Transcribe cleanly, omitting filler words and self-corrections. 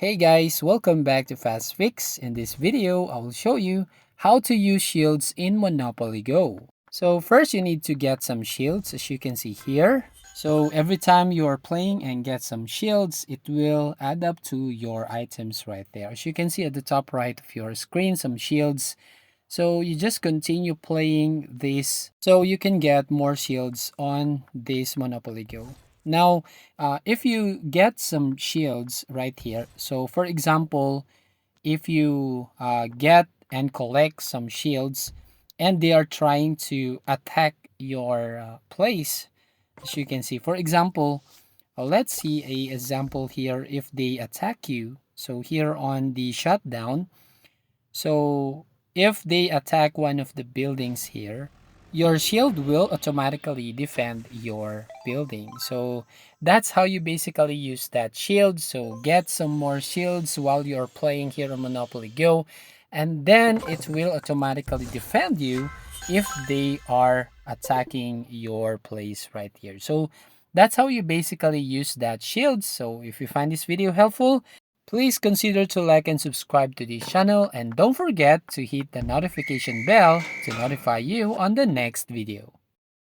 Hey guys, welcome back to Fast Fix. In this video, I will show you how to use shields in Monopoly Go. So first you need to get some shields as you can see here. So every time you are playing and get some shields, it will add up to your items right there. As you can see at the top right of your screen, some shields. So you just continue playing this so you can get more shields on this Monopoly Go. Now, if you get some shields right here, so for example, if you get and collect some shields and they are trying to attack your place, as you can see, for example, let's see a example here if they attack you. So here on the shutdown, so if they attack one of the buildings here, your shield will automatically defend your building. So that's how you basically use that shield. So get some more shields while you're playing here on Monopoly Go, and then it will automatically defend you if they are attacking your place right here. So that's how you basically use that shield. So if you find this video helpful, please consider to like and subscribe to this channel, and don't forget to hit the notification bell to notify you on the next video.